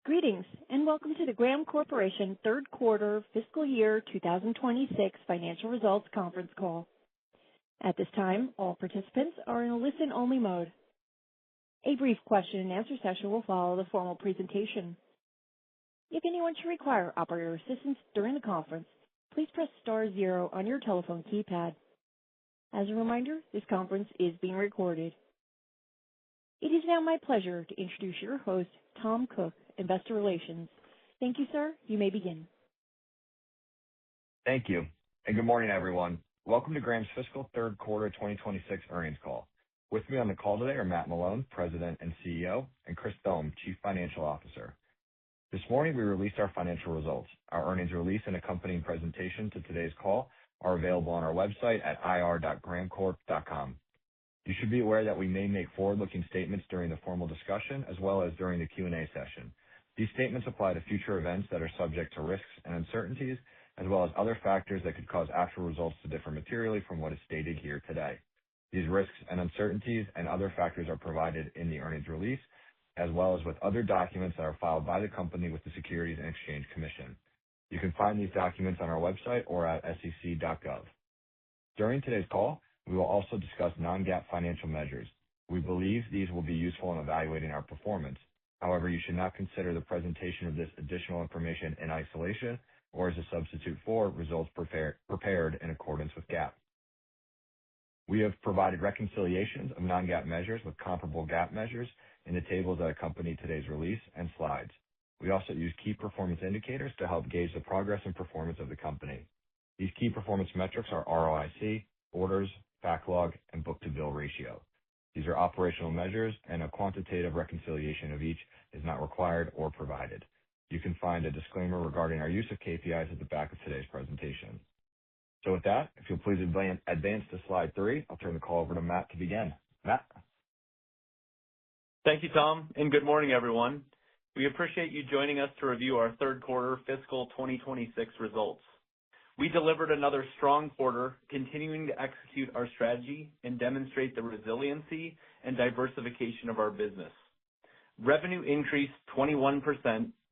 Greetings, and welcome to the Graham Corporation third quarter fiscal year 2026 financial results conference call. At this time, all participants are in a listen-only mode. A brief question-and-answer session will follow the formal presentation. If anyone should require operator assistance during the conference, please press star zero on your telephone keypad. As a reminder, this conference is being recorded. It is now my pleasure to introduce your host, Tom Cook, Investor Relations. Thank you, sir. You may begin. Thank you, and good morning, everyone. Welcome to Graham's fiscal third quarter 2026 earnings call. With me on the call today are Matt Malone, President and CEO, and Chris Thome, Chief Financial Officer. This morning, we released our financial results. Our earnings release and accompanying presentation to today's call are available on our website at ir.grahamcorp.com. You should be aware that we may make forward-looking statements during the formal discussion as well as during the Q&A session. These statements apply to future events that are subject to risks and uncertainties, as well as other factors that could cause actual results to differ materially from what is stated here today. These risks and uncertainties and other factors are provided in the earnings release, as well as with other documents that are filed by the company with the Securities and Exchange Commission. You can find these documents on our website or at sec.gov. During today's call, we will also discuss non-GAAP financial measures. We believe these will be useful in evaluating our performance. However, you should not consider the presentation of this additional information in isolation or as a substitute for results prepared in accordance with GAAP. We have provided reconciliations of non-GAAP measures with comparable GAAP measures in the tables that accompany today's release and slides. We also use key performance indicators to help gauge the progress and performance of the company. These key performance metrics are ROIC, orders, backlog, and book-to-bill ratio. These are operational measures, and a quantitative reconciliation of each is not required or provided. You can find a disclaimer regarding our use of KPIs at the back of today's presentation. So with that, if you'll please advance to slide 3, I'll turn the call over to Matt to begin. Matt? Thank you, Tom, and good morning, everyone. We appreciate you joining us to review our third quarter fiscal 2026 results. We delivered another strong quarter, continuing to execute our strategy and demonstrate the resiliency and diversification of our business. Revenue increased 21%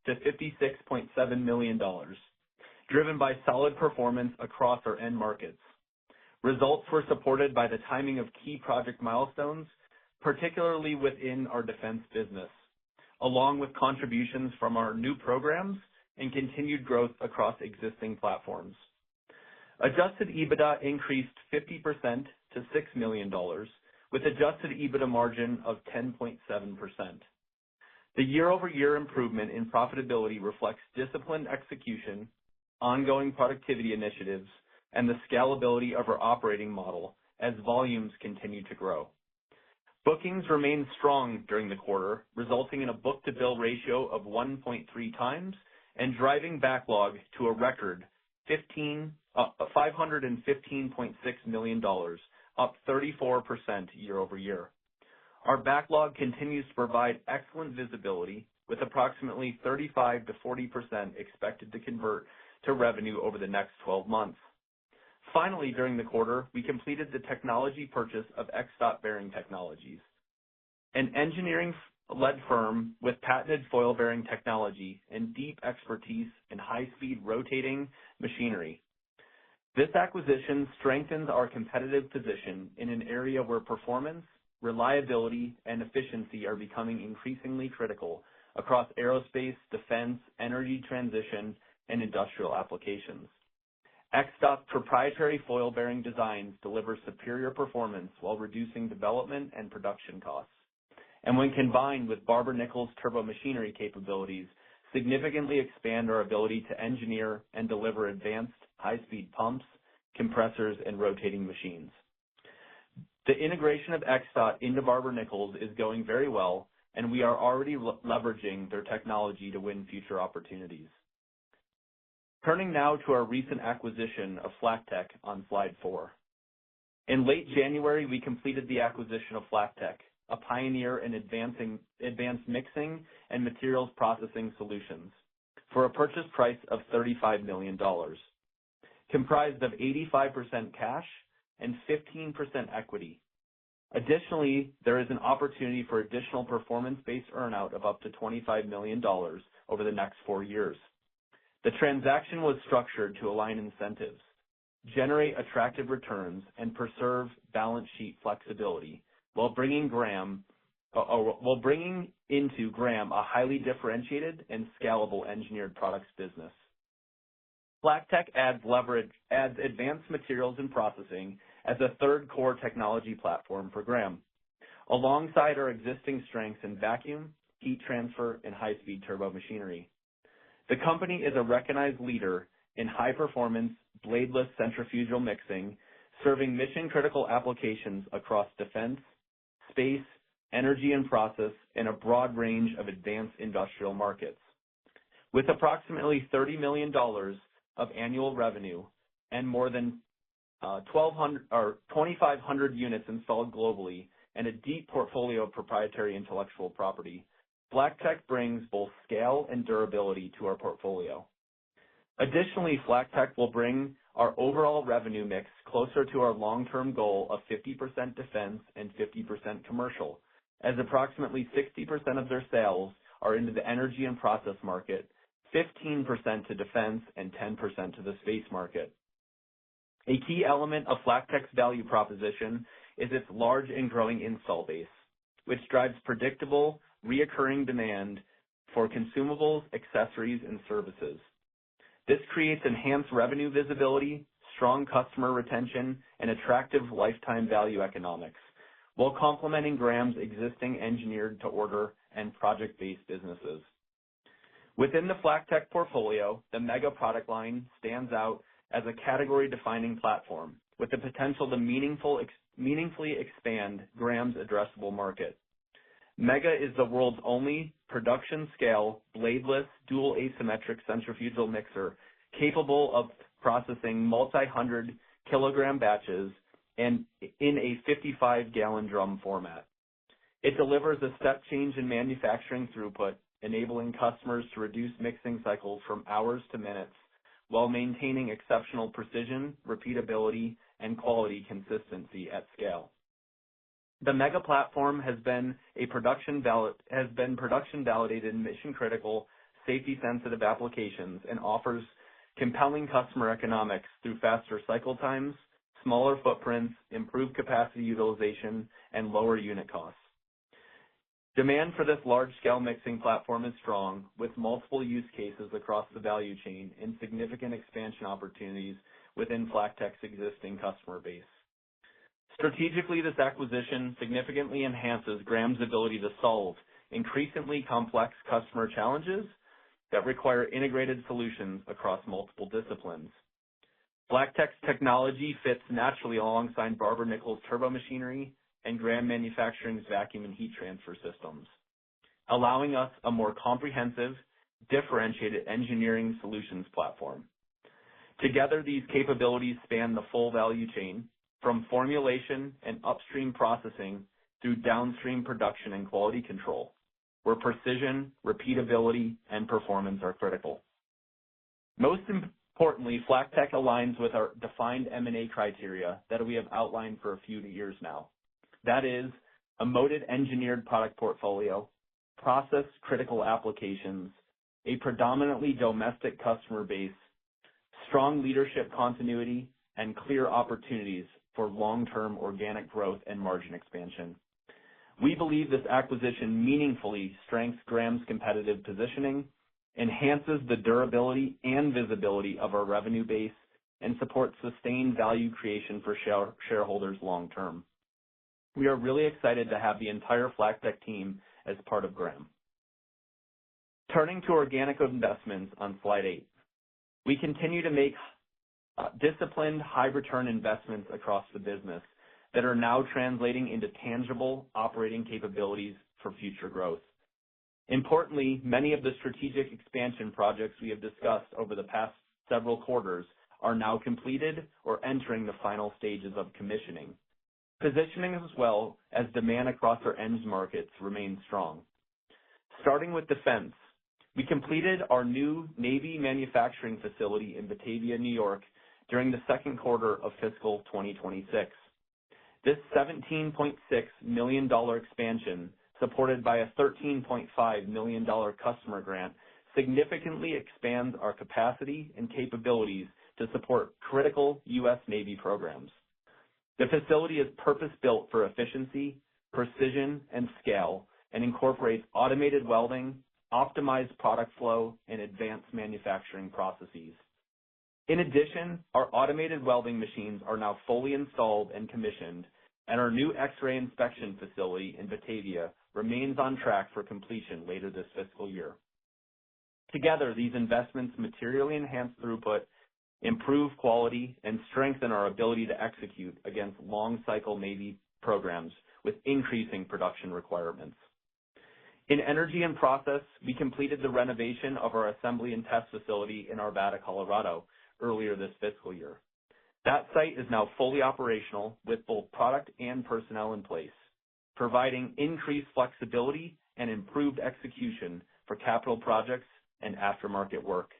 to $56.7 million, driven by solid performance across our end markets. Results were supported by the timing of key project milestones, particularly within our defense business, along with contributions from our new programs and continued growth across existing platforms. Adjusted EBITDA increased 50% to $6 million, with adjusted EBITDA margin of 10.7%. The year-over-year improvement in profitability reflects disciplined execution, ongoing productivity initiatives, and the scalability of our operating model as volumes continue to grow. Bookings remained strong during the quarter, resulting in a book-to-bill ratio of 1.3 times and driving backlog to a record $515.6 million, up 34% year-over-year. Our backlog continues to provide excellent visibility, with approximately 35 to 40% expected to convert to revenue over the next 12 months. Finally, during the quarter, we completed the technology purchase of XDot Bearing Technologies, an engineering-led firm with patented foil bearing technology and deep expertise in high-speed rotating machinery. This acquisition strengthens our competitive position in an area where performance, reliability, and efficiency are becoming increasingly critical across aerospace, defense, energy transition, and industrial applications. XDot's proprietary foil bearing designs deliver superior performance while reducing development and production costs, and when combined with Barber-Nichols turbomachinery capabilities, significantly expand our ability to engineer and deliver advanced high-speed pumps, compressors, and rotating machines. The integration of XDot into Barber-Nichols is going very well, and we are already leveraging their technology to win future opportunities. Turning now to our recent acquisition of FlackTek on slide 4. In late January, we completed the acquisition of FlackTek, a pioneer in advanced mixing and materials processing solutions, for a purchase price of $35 million, comprised of 85% cash and 15% equity. Additionally, there is an opportunity for additional performance-based earnout of up to $25 million over the next 4 years. The transaction was structured to align incentives, generate attractive returns, and preserve balance sheet flexibility while bringing into Graham a highly differentiated and scalable engineered products business. FlackTek adds advanced materials and processing as a third core technology platform for Graham, alongside our existing strengths in vacuum, heat transfer, and high-speed turbo machinery. The company is a recognized leader in high-performance bladeless centrifugal mixing, serving mission-critical applications across defense, space, energy and process, and a broad range of advanced industrial markets. With approximately $30 million of annual revenue and more than 2,500 units installed globally and a deep portfolio of proprietary intellectual property, FlackTek brings both scale and durability to our portfolio. Additionally, FlackTek will bring our overall revenue mix closer to our long-term goal of 50% defense and 50% commercial, as approximately 60% of their sales are into the energy and process market, 15% to defense, and 10% to the space market. A key element of FlackTek's value proposition is its large and growing install base, which drives predictable, reoccurring demand for consumables, accessories, and services. This creates enhanced revenue visibility, strong customer retention, and attractive lifetime value economics, while complementing Graham's existing engineered-to-order and project-based businesses. Within the FlackTek portfolio, the Mega product line stands out as a category-defining platform with the potential to meaningfully expand Graham's addressable market. Mega is the world's only production-scale, bladeless, dual asymmetric centrifugal mixer capable of processing multi-hundred-kilogram batches and in a 55-gallon drum format. It delivers a step change in manufacturing throughput, enabling customers to reduce mixing cycles from hours to minutes while maintaining exceptional precision, repeatability, and quality consistency at scale. The Mega platform has been production validated in mission-critical, safety-sensitive applications and offers compelling customer economics through faster cycle times, smaller footprints, improved capacity utilization, and lower unit costs. Demand for this large-scale mixing platform is strong, with multiple use cases across the value chain and significant expansion opportunities within FlackTek's existing customer base. Strategically, this acquisition significantly enhances Graham's ability to solve increasingly complex customer challenges that require integrated solutions across multiple disciplines. FlackTek's technology fits naturally alongside Barber-Nichols turbo machinery and Graham Manufacturing's vacuum and heat transfer systems, allowing us a more comprehensive, differentiated engineering solutions platform. Together, these capabilities span the full value chain, from formulation and upstream processing through downstream production and quality control, where precision, repeatability, and performance are critical. Most importantly, FlackTek aligns with our defined M&A criteria that we have outlined for a few years now. That is, a moated engineered product portfolio, process-critical applications, a predominantly domestic customer base, strong leadership continuity, and clear opportunities for long-term organic growth and margin expansion. We believe this acquisition meaningfully strengthens Graham's competitive positioning, enhances the durability and visibility of our revenue base, and supports sustained value creation for shareholders long-term. We are really excited to have the entire FlackTek team as part of Graham. Turning to organic investments on slide 8, we continue to make disciplined, high-return investments across the business that are now translating into tangible operating capabilities for future growth. Importantly, many of the strategic expansion projects we have discussed over the past several quarters are now completed or entering the final stages of commissioning, positioning us well as demand across our end markets remains strong. Starting with defense, we completed our new Navy manufacturing facility in Batavia, New York, during the second quarter of fiscal 2026. This $17.6 million expansion, supported by a $13.5 million customer grant, significantly expands our capacity and capabilities to support critical U.S. Navy programs. The facility is purpose-built for efficiency, precision, and scale, and incorporates automated welding, optimized product flow, and advanced manufacturing processes. In addition, our automated welding machines are now fully installed and commissioned, and our new X-ray inspection facility in Batavia remains on track for completion later this fiscal year. Together, these investments materially enhance throughput, improve quality, and strengthen our ability to execute against long-cycle Navy programs with increasing production requirements. In energy and process, we completed the renovation of our assembly and test facility in Arvada, Colorado, earlier this fiscal year. That site is now fully operational with both product and personnel in place, providing increased flexibility and improved execution for capital projects and aftermarket work.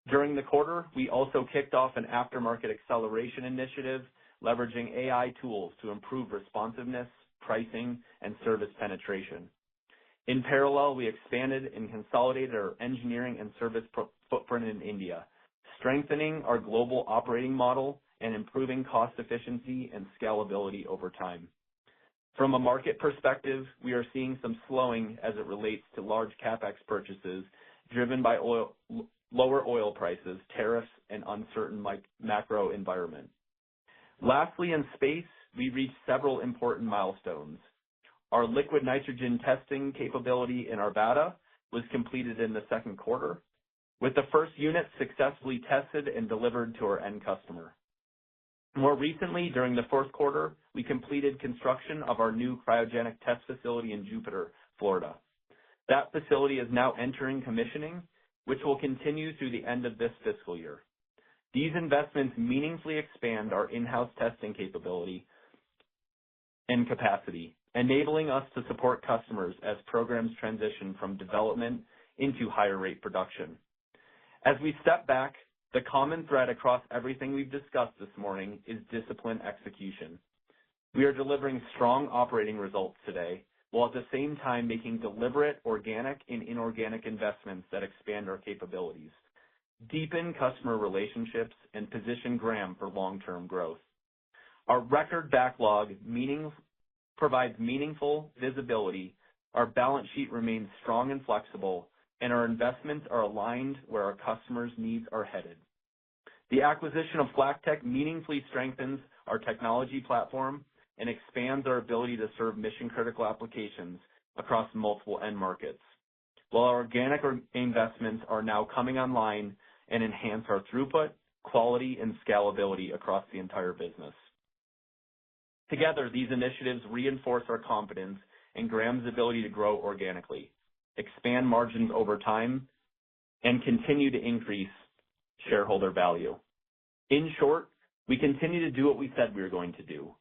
During the quarter, we also kicked off an aftermarket acceleration initiative, leveraging AI tools to improve responsiveness, pricing, and service penetration. In parallel, we expanded and consolidated our engineering and service footprint in India, strengthening our global operating model and improving cost efficiency and scalability over time. From a market perspective, we are seeing some slowing as it relates to large CapEx purchases driven by lower oil prices, tariffs, and uncertain macro environment. Lastly, in space, we reached several important milestones. Our liquid nitrogen testing capability in Arvada was completed in the second quarter, with the first unit successfully tested and delivered to our end customer. More recently, during the fourth quarter, we completed construction of our new cryogenic test facility in Jupiter, Florida. That facility is now entering commissioning, which will continue through the end of this fiscal year. These investments meaningfully expand our in-house testing capability and capacity, enabling us to support customers as programs transition from development into higher rate production. As we step back, the common thread across everything we've discussed this morning is disciplined execution. We are delivering strong operating results today, while at the same time making deliberate organic and inorganic investments that expand our capabilities, deepen customer relationships, and position Graham for long-term growth. Our record backlog provides meaningful visibility, our balance sheet remains strong and flexible, and our investments are aligned where our customers' needs are headed. The acquisition of FlackTek meaningfully strengthens our technology platform and expands our ability to serve mission-critical applications across multiple end markets, while our organic investments are now coming online and enhance our throughput, quality, and scalability across the entire business. Together, these initiatives reinforce our confidence in Graham's ability to grow organically, expand margins over time, and continue to increase shareholder value. In short, we continue to do what we said we were going to do.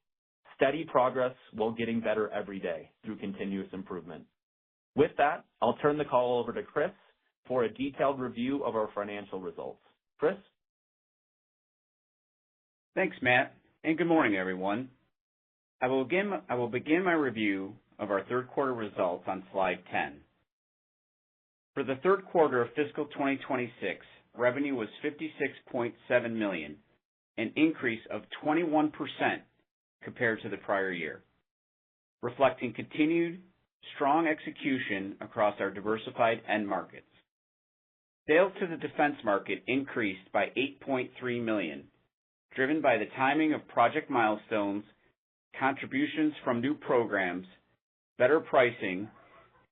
Steady progress while getting better every day through continuous improvement. With that, I'll turn the call over to Chris for a detailed review of our financial results. Chris? Thanks, Matt, and good morning, everyone. I will begin my review of our third quarter results on slide 10. For the third quarter of fiscal 2026, revenue was $56.7 million, an increase of 21% compared to the prior year, reflecting continued strong execution across our diversified end markets. Sales to the defense market increased by $8.3 million, driven by the timing of project milestones, contributions from new programs, better pricing,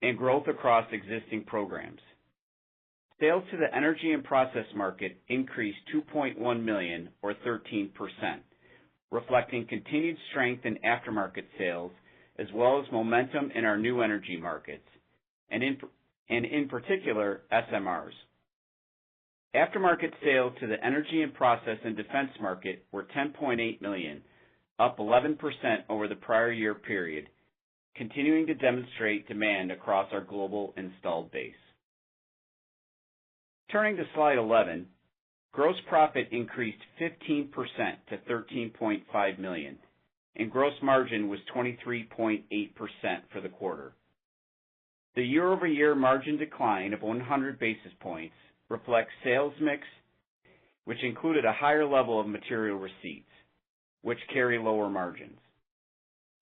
and growth across existing programs. Sales to the energy and process market increased $2.1 million, or 13%, reflecting continued strength in aftermarket sales, as well as momentum in our new energy markets, and in particular, SMRs. Aftermarket sales to the energy and process and defense market were $10.8 million, up 11% over the prior year period, continuing to demonstrate demand across our global installed base. Turning to slide 11, gross profit increased 15% to $13.5 million, and gross margin was 23.8% for the quarter. The year-over-year margin decline of 100 basis points reflects sales mix, which included a higher level of material receipts, which carry lower margins.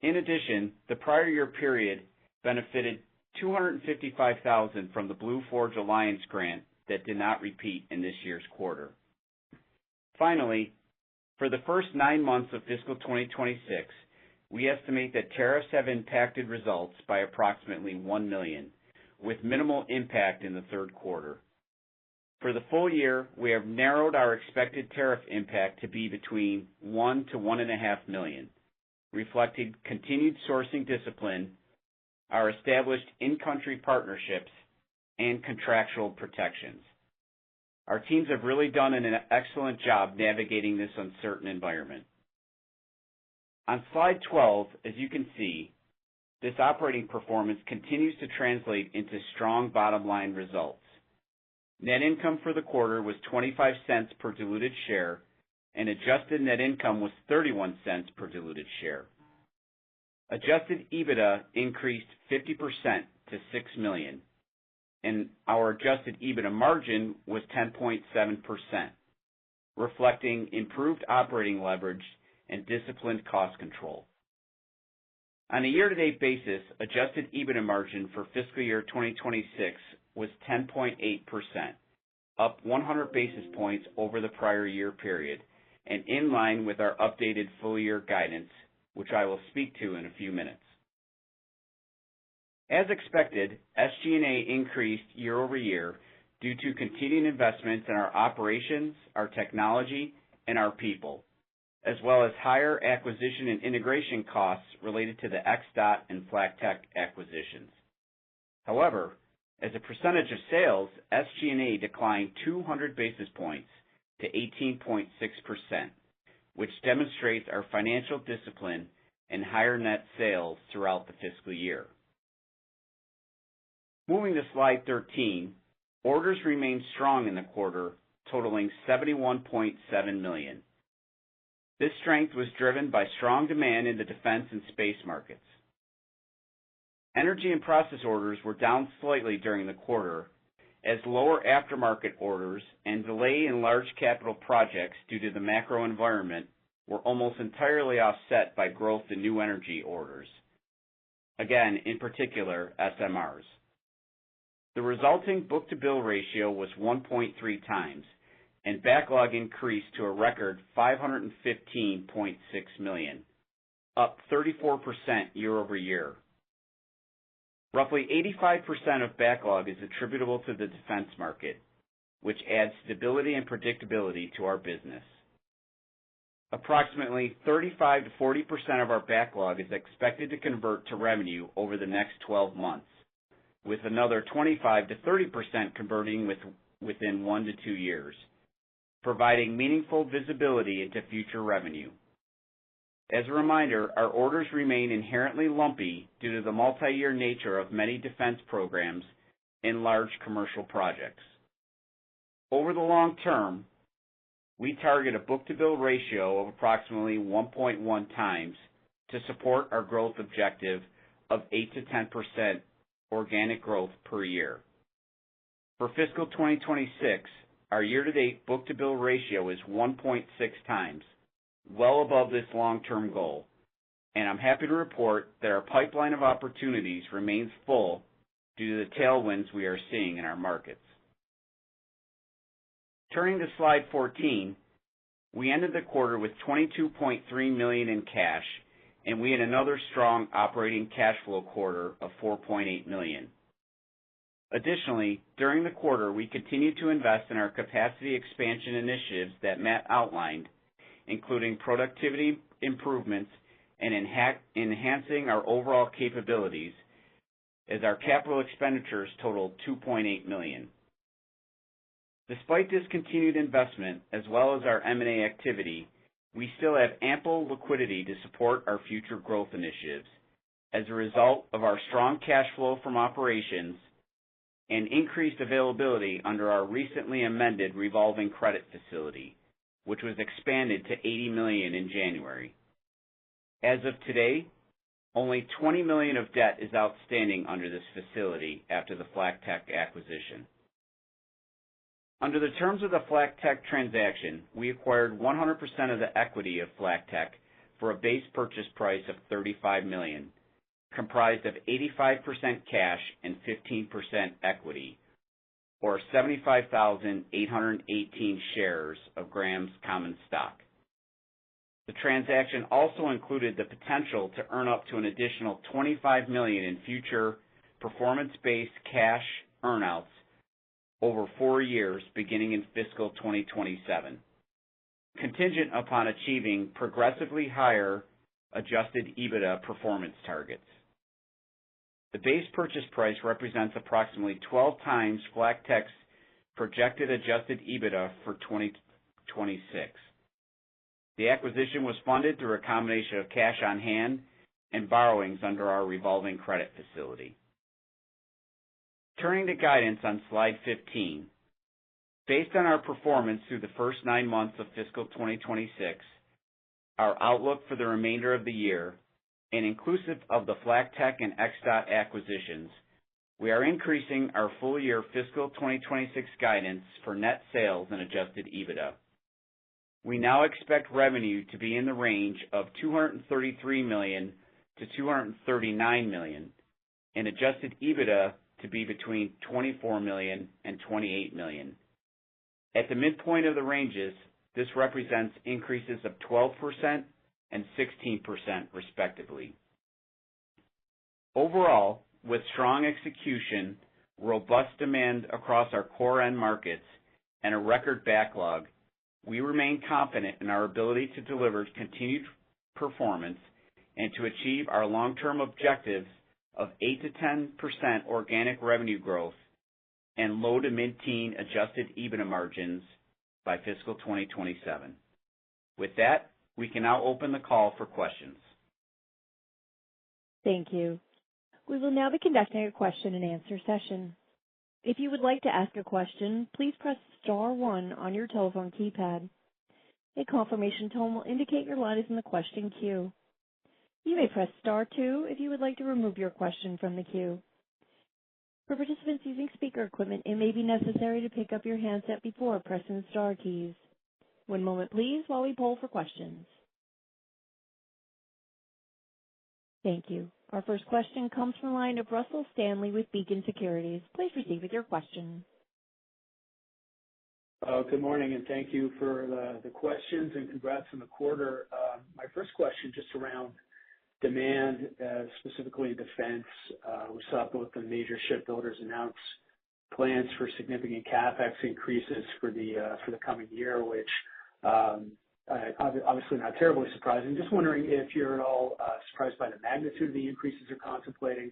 In addition, the prior year period benefited $255,000 from the Blue Forge Alliance grant that did not repeat in this year's quarter. Finally, for the first 9 months of fiscal 2026, we estimate that tariffs have impacted results by approximately $1 million, with minimal impact in the third quarter. For the full year, we have narrowed our expected tariff impact to be between $1 to $1.5 million, reflecting continued sourcing discipline, our established in-country partnerships, and contractual protections. Our teams have really done an excellent job navigating this uncertain environment. On slide 12, as you can see, this operating performance continues to translate into strong bottom-line results. Net income for the quarter was 25 cents per diluted share, and adjusted net income was 31 cents per diluted share. Adjusted EBITDA increased 50% to $6 million, and our adjusted EBITDA margin was 10.7%, reflecting improved operating leverage and disciplined cost control. On a year-to-date basis, adjusted EBITDA margin for fiscal year 2026 was 10.8%, up 100 basis points over the prior year period, and in line with our updated full-year guidance, which I will speak to in a few minutes. As expected, SG&A increased year over year due to continuing investments in our operations, our technology, and our people, as well as higher acquisition and integration costs related to the XDOT and FlackTek acquisitions. However, as a percentage of sales, SG&A declined 200 basis points to 18.6%, which demonstrates our financial discipline and higher net sales throughout the fiscal year. Moving to slide 13, orders remained strong in the quarter, totaling $71.7 million. This strength was driven by strong demand in the defense and space markets. Energy and process orders were down slightly during the quarter, as lower aftermarket orders and delay in large capital projects due to the macro environment were almost entirely offset by growth in new energy orders. Again, in particular, SMRs. The resulting book-to-bill ratio was 1.3 times, and backlog increased to a record $515.6 million, up 34% year over year. Roughly 85% of backlog is attributable to the defense market, which adds stability and predictability to our business. Approximately 35 to 40% of our backlog is expected to convert to revenue over the next 12 months, with another 25 to 30% converting within 1 to 2 years, providing meaningful visibility into future revenue. As a reminder, our orders remain inherently lumpy due to the multi-year nature of many defense programs and large commercial projects. Over the long term, we target a book-to-bill ratio of approximately 1.1 times to support our growth objective of 8 to 10% organic growth per year. For fiscal 2026, our year-to-date book-to-bill ratio is 1.6 times, well above this long-term goal, and I'm happy to report that our pipeline of opportunities remains full due to the tailwinds we are seeing in our markets. Turning to slide 14, we ended the quarter with $22.3 million in cash, and we had another strong operating cash flow quarter of $4.8 million. Additionally, during the quarter, we continued to invest in our capacity expansion initiatives that Matt outlined, including productivity improvements and enhancing our overall capabilities, as our capital expenditures totaled $2.8 million. Despite this continued investment, as well as our M&A activity, we still have ample liquidity to support our future growth initiatives as a result of our strong cash flow from operations and increased availability under our recently amended revolving credit facility, which was expanded to $80 million in January. As of today, only $20 million of debt is outstanding under this facility after the FlackTek acquisition. Under the terms of the FlackTek transaction, we acquired 100% of the equity of FlackTek for a base purchase price of $35 million, comprised of 85% cash and 15% equity, or 75,818 shares of Graham's common stock. The transaction also included the potential to earn up to an additional $25 million in future performance-based cash earnouts over 4 years beginning in fiscal 2027, contingent upon achieving progressively higher adjusted EBITDA performance targets. The base purchase price represents approximately 12 times FlackTek's projected adjusted EBITDA for 2026. The acquisition was funded through a combination of cash on hand and borrowings under our revolving credit facility. Turning to guidance on slide 15, based on our performance through the first 9 months of fiscal 2026, our outlook for the remainder of the year, and inclusive of the FlackTek and XDOT acquisitions, we are increasing our full-year fiscal 2026 guidance for net sales and adjusted EBITDA. We now expect revenue to be in the range of $233 million to $239 million, and adjusted EBITDA to be between $24 million and $28 million. At the midpoint of the ranges, this represents increases of 12% and 16% respectively. Overall, with strong execution, robust demand across our core end markets, and a record backlog, we remain confident in our ability to deliver continued performance and to achieve our long-term objectives of 8 to 10% organic revenue growth and low to mid-teen adjusted EBITDA margins by fiscal 2027. With that, we can now open the call for questions. Thank you. We will now be conducting a question and answer session. If you would like to ask a question, please press star 1 on your telephone keypad. A confirmation tone will indicate your line is in the question queue. You may press star 2 if you would like to remove your question from the queue. For participants using speaker equipment, it may be necessary to pick up your handset before pressing the star keys. One moment, please, while we poll for questions. Thank you. Our first question comes from the line of Russell Stanley with Beacon Securities. Please proceed with your question. Good morning, and thank you for the questions, and congrats on the quarter. My first question just around demand, specifically defense. We saw both the major shipbuilders announce plans for significant CapEx increases for the coming year, which obviously not terribly surprising. Just wondering if you're at all surprised by the magnitude of the increases you're contemplating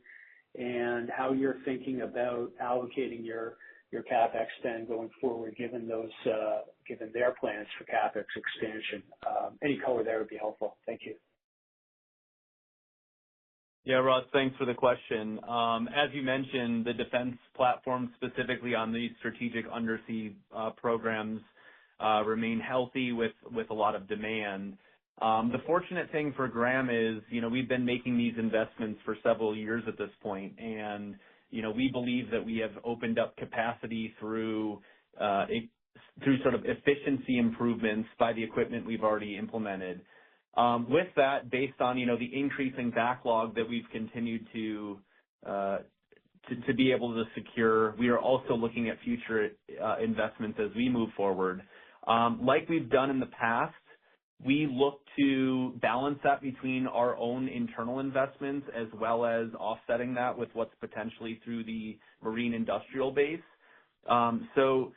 and how you're thinking about allocating your CapEx spend going forward, given their plans for CapEx expansion. Any color there would be helpful. Thank you. Yeah, Ross, thanks for the question. As you mentioned, the defense platform, specifically on these strategic undersea programs, remain healthy with a lot of demand. The fortunate thing for Graham is, we've been making these investments for several years at this point, and we believe that we have opened up capacity through sort of efficiency improvements by the equipment we've already implemented. With that, based on the increasing backlog that we've continued to be able to secure, we are also looking at future investments as we move forward. Like we've done in the past, we look to balance that between our own internal investments as well as offsetting that with what's potentially through the marine industrial base. So,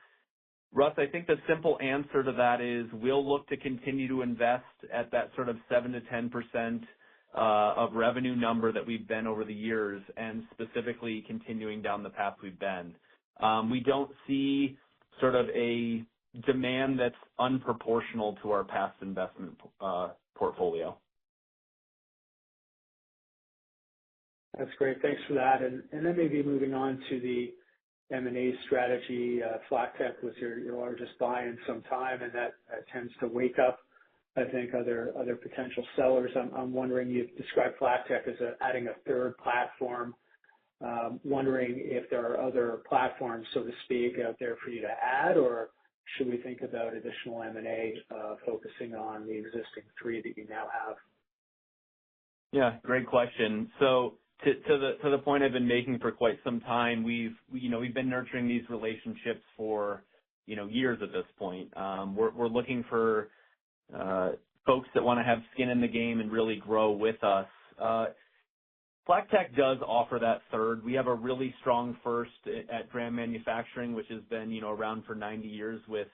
Russ, I think the simple answer to that is we'll look to continue to invest at that sort of 7 to 10% of revenue number that we've been over the years, and specifically continuing down the path we've been. We don't see sort of a demand that's unproportional to our past investment portfolio. That's great. Thanks for that. And then maybe moving on to the M&A strategy. FlackTek was your largest buy in some time, and that tends to wake up I think, other potential sellers. I'm wondering, you've described FlackTech as adding a third platform. Wondering if there are other platforms, so to speak, out there for you to add, or should we think about additional M&A focusing on the existing three that you now have? Yeah, great question. So to the point I've been making for quite some time, we've been nurturing these relationships for years at this point. We're looking for folks that want to have skin in the game and really grow with us. FlackTech does offer that third. We have a really strong first at Graham Manufacturing, which has been around for 90 years with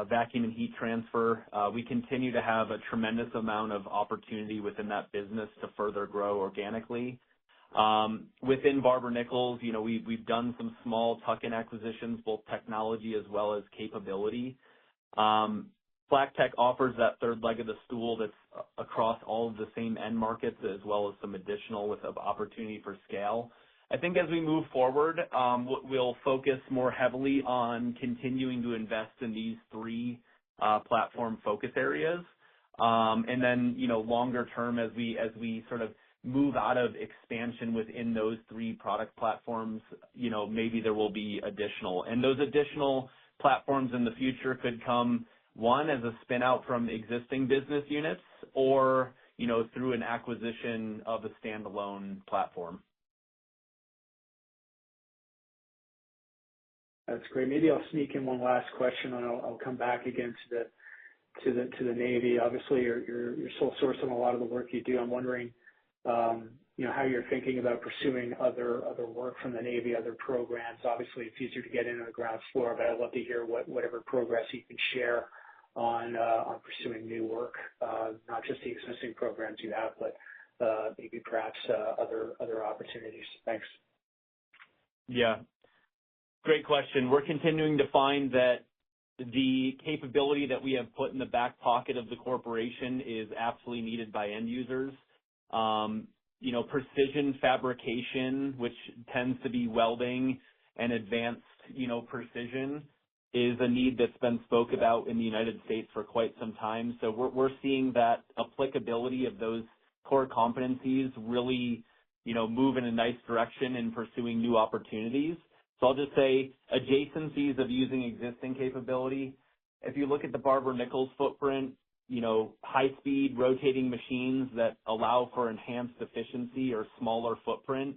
vacuum and heat transfer. We continue to have a tremendous amount of opportunity within that business to further grow organically. Within Barber-Nichols, we've done some small tuck-in acquisitions, both technology as well as capability. FlackTech offers that third leg of the stool that's across all of the same end markets, as well as some additional with opportunity for scale. I think as we move forward, we'll focus more heavily on continuing to invest in these three platform focus areas. And then, longer term, as we sort of move out of expansion within those three product platforms, maybe there will be additional. And those additional platforms in the future could come, one, as a spin out from existing business units, or, through an acquisition of a standalone platform. That's great. Maybe I'll sneak in one last question, and I'll come back again to the Navy. Obviously, you're sole source on a lot of the work you do. I'm wondering, how you're thinking about pursuing other work from the Navy, other programs. Obviously, it's easier to get in on the ground floor, but I'd love to hear whatever progress you can share on pursuing new work, not just the existing programs you have, but maybe perhaps other opportunities. Thanks. Yeah, great question. We're continuing to find that the capability that we have put in the back pocket of the corporation is absolutely needed by end users. Precision fabrication, which tends to be welding and advanced, precision, is a need that's been spoke about in the United States for quite some time. So we're seeing that applicability of those core competencies really, move in a nice direction in pursuing new opportunities. So I'll just say adjacencies of using existing capability. If you look at the Barber-Nichols footprint, high-speed rotating machines that allow for enhanced efficiency or smaller footprint.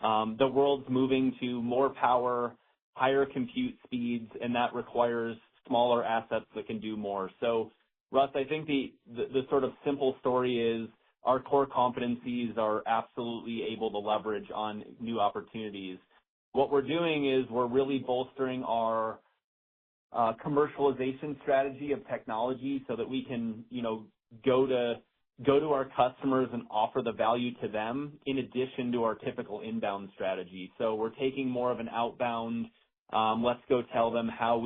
The world's moving to more power, higher compute speeds, and that requires smaller assets that can do more. So, Russ, I think the sort of simple story is our core competencies are absolutely able to leverage on new opportunities. What we're doing is we're really bolstering our commercialization strategy of technology so that we can, go to our customers and offer the value to them in addition to our typical inbound strategy. So we're taking more of an outbound, let's go tell them how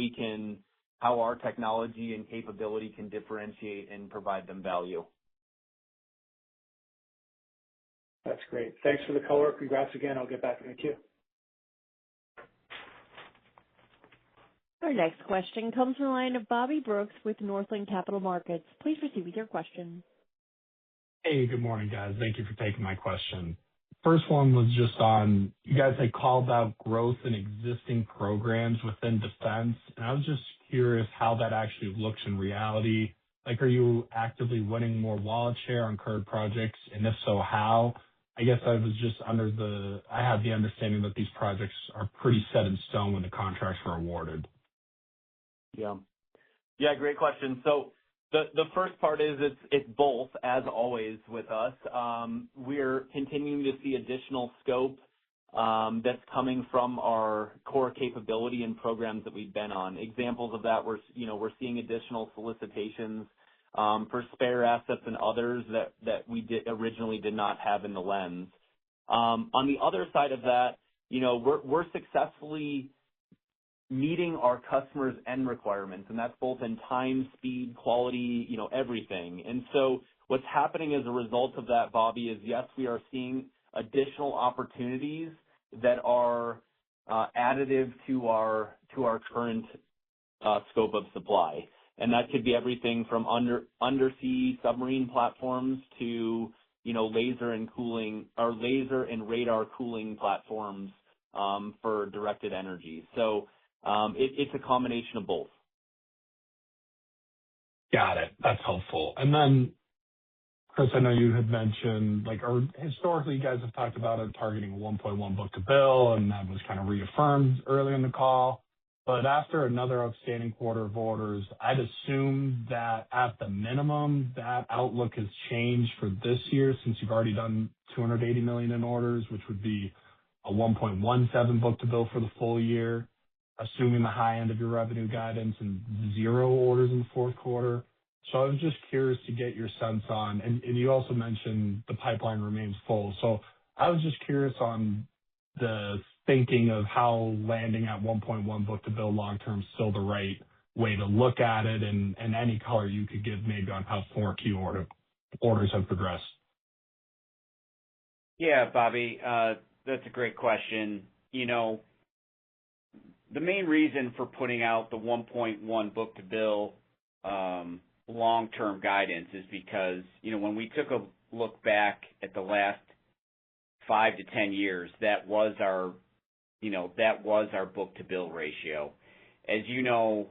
our technology and capability can differentiate and provide them value. That's great. Thanks for the color. Congrats again. I'll get back in the queue. Our next question comes from the line of Bobby Brooks with Northland Capital Markets. Please proceed with your question. Hey, good morning, guys. Thank you for taking my question. First one was just on, you guys had called out growth in existing programs within defense, and I was just curious how that actually looks in reality. Like, are you actively winning more wallet share on current projects, and if so, how? I guess I had the understanding that these projects are pretty set in stone when the contracts were awarded. Yeah, great question. So the first part is it's both, as always with us. We're continuing to see additional scope that's coming from our core capability and programs that we've been on. Examples of that, we're seeing additional solicitations for spare assets and others that we originally did not have in the lens. On the other side of that, we're successfully meeting our customers' end requirements, and that's both in time, speed, quality, everything. And so what's happening as a result of that, Bobby, is yes, we are seeing additional opportunities that are additive to our current scope of supply. And that could be everything from undersea submarine platforms to, laser and radar cooling platforms for directed energy. So it's a combination of both. Got it. That's helpful. And then, Chris, I know you had mentioned, or historically, you guys have talked about it targeting a 1.1 book-to-bill, and that was kind of reaffirmed earlier in the call. But after another outstanding quarter of orders, I'd assume that at the minimum, that outlook has changed for this year since you've already done $280 million in orders, which would be a 1.17 book-to-bill for the full year, assuming the high end of your revenue guidance and 0 orders in the fourth quarter. So I was just curious to get your sense on, and you also mentioned the pipeline remains full. So I was just curious on the thinking of how landing at 1.1 book-to-bill long-term is still the right way to look at it, and any color you could give maybe on how 4Q orders have progressed. Yeah, Bobby, that's a great question. The main reason for putting out the 1.1 book-to-bill long-term guidance is because, when we took a look back at the last 5 to 10 years, that was our book-to-bill ratio. As you know,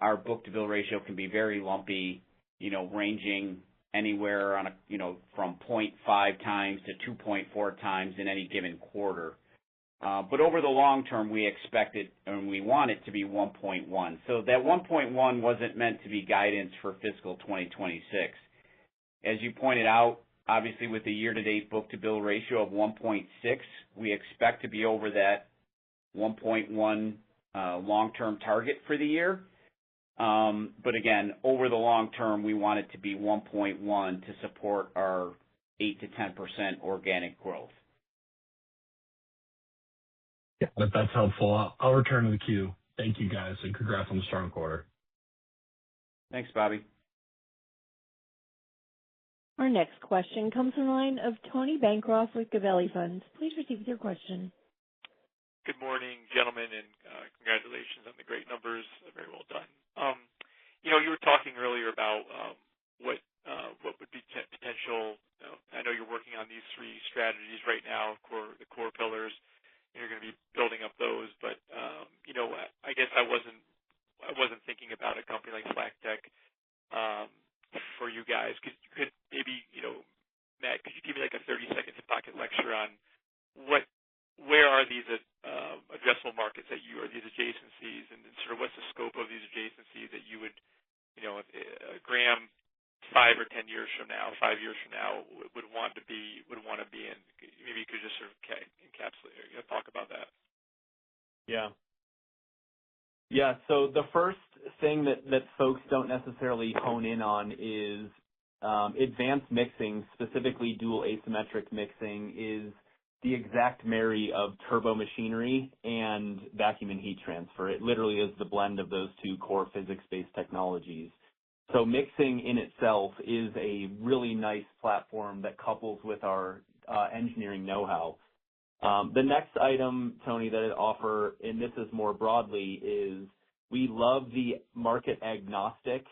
our book-to-bill ratio can be very lumpy, ranging anywhere on from 0.5 times to 2.4 times in any given quarter. But over the long term, we expect it and we want it to be 1.1. So that 1.1 wasn't meant to be guidance for fiscal 2026. As you pointed out, obviously with the year-to-date book-to-bill ratio of 1.6, we expect to be over that 1.1 long-term target for the year. But again, over the long term, we want it to be 1.1 to support our 8 to 10% organic growth. Yeah, that's helpful. I'll return to the queue. Thank you, guys, and congrats on the strong quarter. Thanks, Bobby. Our next question comes from the line of Tony Bancroft with Gabelli Funds. Please proceed with your question. Good morning, gentlemen, and congratulations on the great numbers. Very well done. You were talking earlier about what would be potential. I know you're working on these 3 strategies right now, the core pillars. You're going to be building up those, but I guess I wasn't thinking about a company like FlackTek for you guys. Could maybe Matt, could you give me like a 30-second pocket lecture on where are these addressable markets that you are, these adjacencies, and sort of what's the scope of these adjacencies that you would, if Graham 5 or 10 years from now, 5 years from now, would want to be in? Maybe you could just sort of encapsulate or talk about that. Yeah. So the first thing that folks don't necessarily hone in on is advanced mixing, specifically dual asymmetric mixing, is the exact marry of turbo machinery and vacuum and heat transfer. It literally is the blend of those 2 core physics-based technologies. So mixing in itself is a really nice platform that couples with our engineering know-how. The next item, Tony, that I'd offer, and this is more broadly, is we love the market agnostic,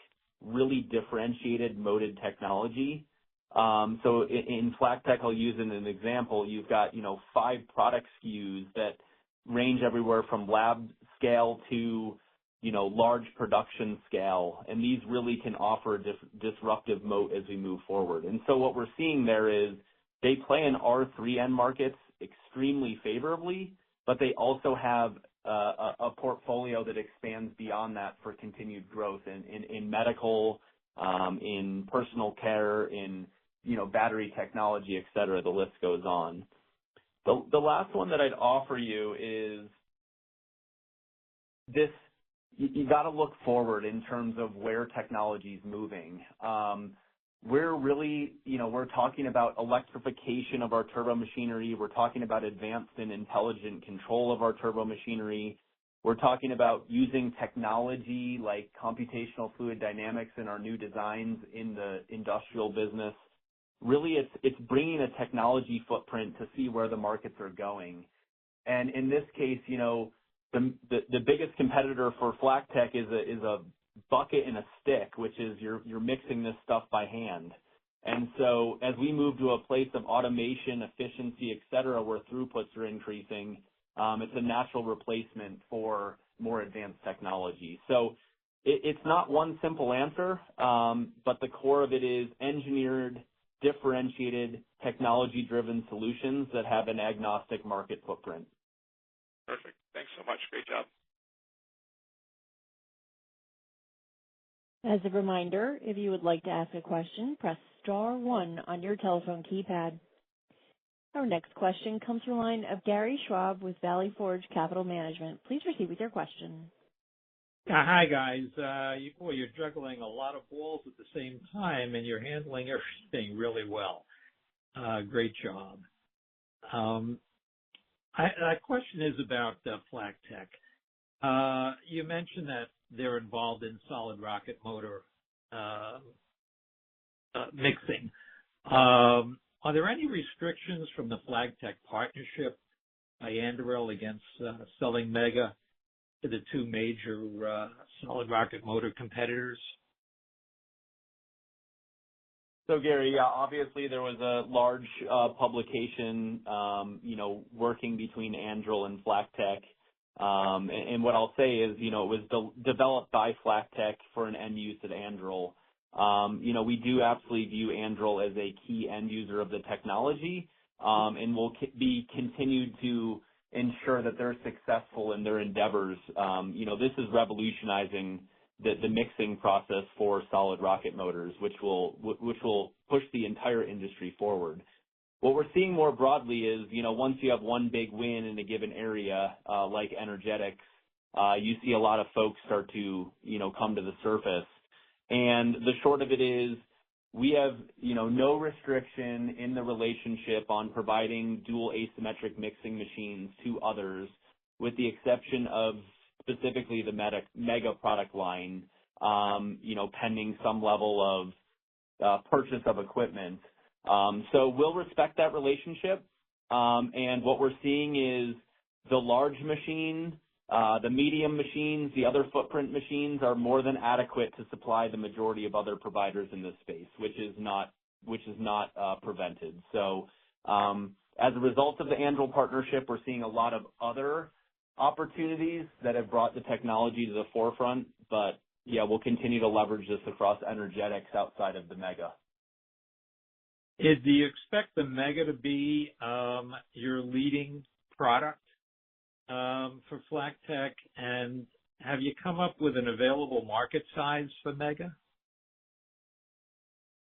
really differentiated moded technology. So in FlackTek, I'll use it as an example. You've got 5 product SKUs that range everywhere from lab scale to large production scale, and these really can offer disruptive moat as we move forward. And so what we're seeing there is they play in our 3 end markets extremely favorably, but they also have a portfolio that expands beyond that for continued growth in medical, in personal care, in battery technology, et cetera. The list goes on. The last one that I'd offer you is this. You got to look forward in terms of where technology is moving. We're really, we're talking about electrification of our turbo machinery. We're talking about advanced and intelligent control of our turbo machinery. We're talking about using technology like computational fluid dynamics in our new designs in the industrial business. Really, it's bringing a technology footprint to see where the markets are going. And in this case, the biggest competitor for FlackTek is a bucket and a stick, which is you're mixing this stuff by hand. And so as we move to a place of automation, efficiency, et cetera, where throughputs are increasing, it's a natural replacement for more advanced technology. So it's not one simple answer, but the core of it is engineered, differentiated, technology-driven solutions that have an agnostic market footprint. Perfect. Thanks so much. Great job. As a reminder, if you would like to ask a question, press star one on your telephone keypad. Our next question comes from the line of Gary Schwab with Valley Forge Capital Management. Please proceed with your question. Hi, guys. You're juggling a lot of balls at the same time, and you're handling everything really well. Great job. My question is about FlagTech. You mentioned that they're involved in solid rocket motor mixing. Are there any restrictions from the FlagTech partnership by Anduril against selling Mega to the two major solid rocket motor competitors? So, Gary, yeah, obviously there was a large publication, working between Anduril and FlagTech. And what I'll say is, it was developed by FlagTech for an end use at Anduril. We do absolutely view Anduril as a key end user of the technology, and will be continued to ensure that they're successful in their endeavors. This is revolutionizing the mixing process for solid rocket motors, which will push the entire industry forward. What we're seeing more broadly is, once you have one big win in a given area, like energetics, you see a lot of folks start to, come to the surface. And the short of it is, we have, no restriction in the relationship on providing dual asymmetric mixing machines to others, with the exception of specifically the Mega product line, pending some level of purchase of equipment. So we'll respect that relationship. And what we're seeing is the large machine, the medium machines, the other footprint machines are more than adequate to supply the majority of other providers in this space, which is not prevented. So as a result of the Anduril partnership, we're seeing a lot of other opportunities that have brought the technology to the forefront. But yeah, we'll continue to leverage this across energetics outside of the Mega. Do you expect the Mega to be your leading product for FlagTech? And have you come up with an available market size for Mega?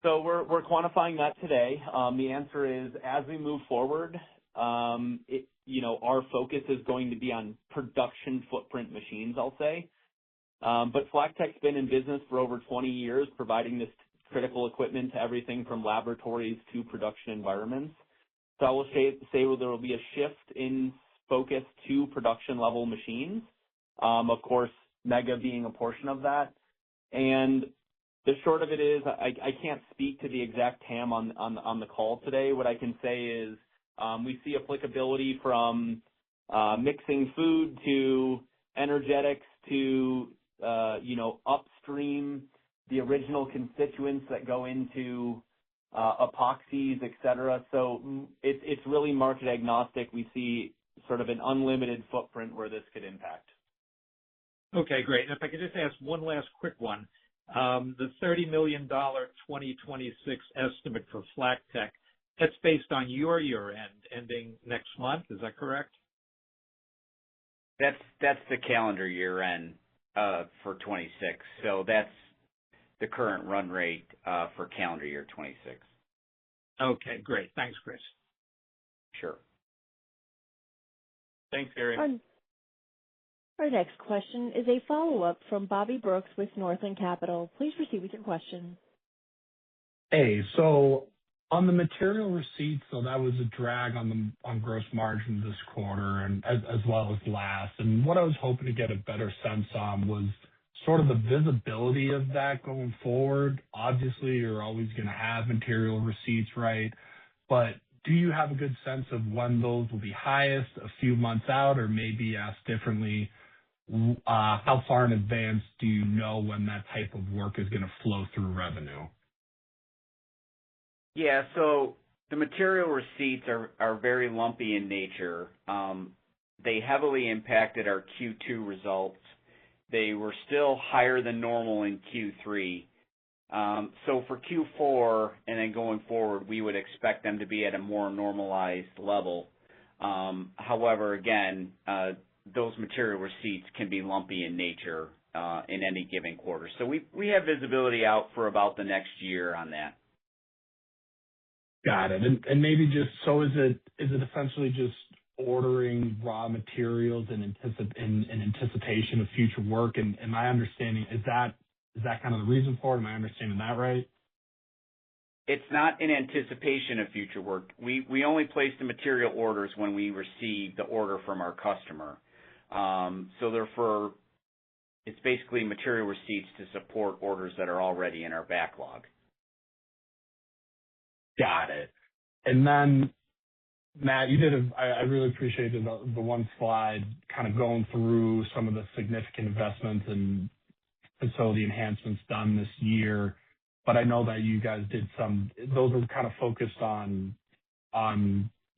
So we're quantifying that today. The answer is, as we move forward, our focus is going to be on production footprint machines, I'll say. But FlagTech's been in business for over 20 years, providing this critical equipment to everything from laboratories to production environments. So I will say there will be a shift in focus to production level machines. Of course, Mega being a portion of that. And the short of it is, I can't speak to the exact TAM on the call today. What I can say is, we see applicability from mixing food to energetics to upstream, the original constituents that go into epoxies, et cetera. So it's really market agnostic. We see sort of an unlimited footprint where this could impact. Okay, great. If I could just ask one last quick one. The $30 million 2026 estimate for FlagTech, that's based on your year-end ending next month. Is that correct? That's the calendar year end for 26. So that's the current run rate for calendar year 26. Okay, great. Thanks, Chris. Sure. Thanks, Gary. Our next question is a follow-up from Bobby Brooks with Northland Capital. Please proceed with your question. Hey, so on the material receipts, so that was a drag on gross margin this quarter and as well as last. And what I was hoping to get a better sense on was sort of the visibility of that going forward. Obviously, you're always going to have material receipts, right? But do you have a good sense of when those will be highest, a few months out, or maybe asked differently, how far in advance do you know when that type of work is going to flow through revenue? Yeah, so the material receipts are very lumpy in nature. They heavily impacted our Q2 results. They were still higher than normal in Q3. So for Q4 and then going forward, we would expect them to be at a more normalized level. However, again, those material receipts can be lumpy in nature in any given quarter. So we have visibility out for about the next year on that. Got it. And maybe just so is it essentially just ordering raw materials in anticipation of future work? And my understanding is that kind of the reason for it? Am I understanding that right? It's not in anticipation of future work. We only place the material orders when we receive the order from our customer. So therefore, it's basically material receipts to support orders that are already in our backlog. Got it. And then, Matt, I really appreciated the one slide kind of going through some of the significant investments and facility enhancements done this year. But I know that you guys did those were kind of focused on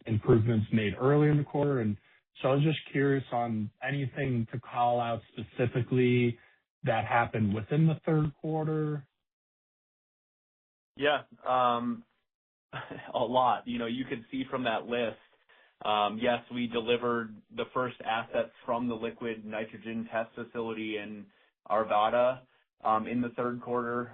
improvements made earlier in the quarter. And so I was just curious on anything to call out specifically that happened within the third quarter. Yeah. A lot. You could see from that list, yes, we delivered the first assets from the liquid nitrogen test facility in Arvada in the third quarter.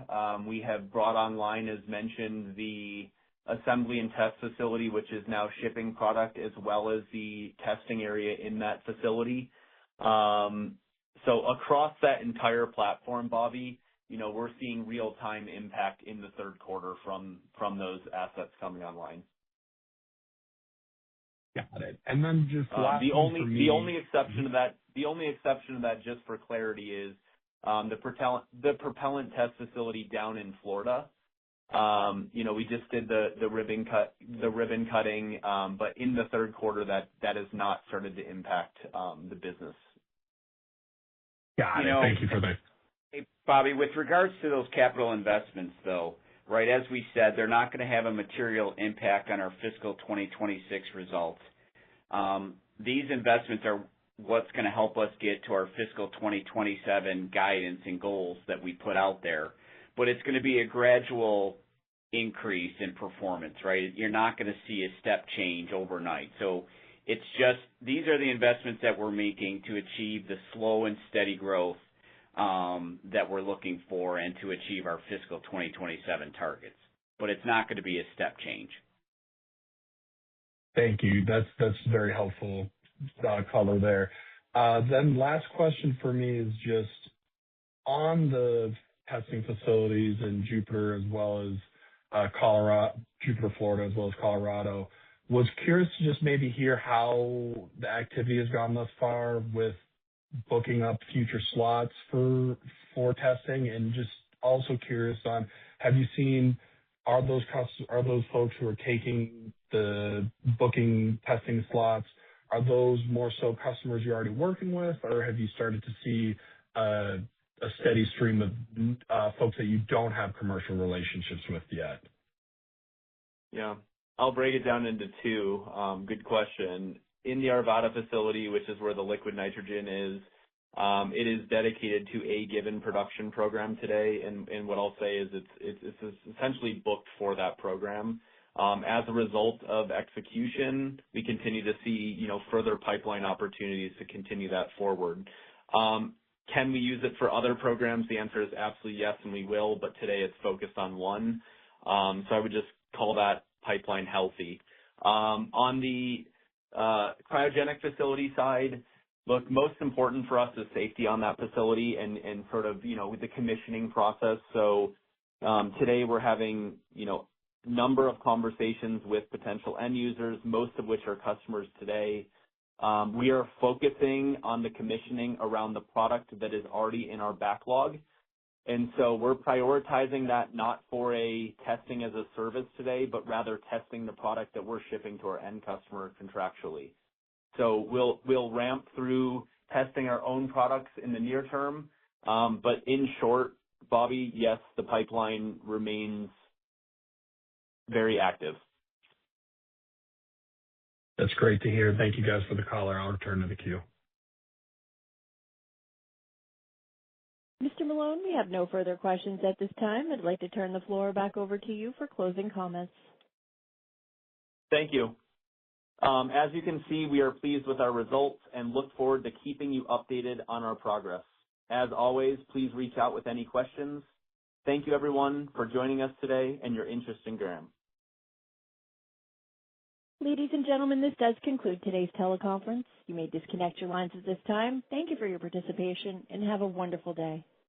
We have brought online, as mentioned, the assembly and test facility, which is now shipping product, as well as the testing area in that facility. So across that entire platform, Bobby, we're seeing real-time impact in the third quarter from those assets coming online. Got it. And then just last one for me. The only exception to that, just for clarity, is the propellant test facility down in Florida. We just did the ribbon cutting, but in the third quarter, that has not started to impact the business. Got it. Thank you for that. Hey, Bobby, with regards to those capital investments, though, right, as we said, they're not going to have a material impact on our fiscal 2026 results. These investments are what's going to help us get to our fiscal 2027 guidance and goals that we put out there. But it's going to be a gradual increase in performance, right? You're not going to see a step change overnight. So it's just these are the investments that we're making to achieve the slow and steady growth that we're looking for and to achieve our fiscal 2027 targets. But it's not going to be a step change. Thank you. That's very helpful color there. Then last question for me is just on the testing facilities in Jupiter as well as Jupiter, Florida, as well as Colorado. Was curious to just maybe hear how the activity has gone thus far with booking up future slots for testing, and just also curious on, have you seen, are those folks who are taking the booking testing slots, are those more so customers you're already working with, or have you started to see a steady stream of folks that you don't have commercial relationships with yet? Yeah, I'll break it down into two. Good question. In the Arvada facility, which is where the liquid nitrogen is, it is dedicated to a given production program today, and what I'll say is it's essentially booked for that program. As a result of execution, we continue to see further pipeline opportunities to continue that forward. Can we use it for other programs? The answer is absolutely yes, and we will. But today it's focused on one, so I would just call that pipeline healthy. On the cryogenic facility side, look, most important for us is safety on that facility and sort of with the commissioning process. So today we're having number of conversations with potential end users, most of which are customers today. We are focusing on the commissioning around the product that is already in our backlog. And so we're prioritizing that not for a testing as a service today, but rather testing the product that we're shipping to our end customer contractually. So we'll ramp through testing our own products in the near term. But in short, Bobby, yes, the pipeline remains very active. That's great to hear. Thank you guys for the call. I'll return to the queue. Mr. Malone, we have no further questions at this time. I'd like to turn the floor back over to you for closing comments. Thank you. As you can see, we are pleased with our results and look forward to keeping you updated on our progress. As always, please reach out with any questions. Thank you, everyone, for joining us today and your interest in Graham. Ladies and gentlemen, this does conclude today's teleconference. You may disconnect your lines at this time. Thank you for your participation, and have a wonderful day.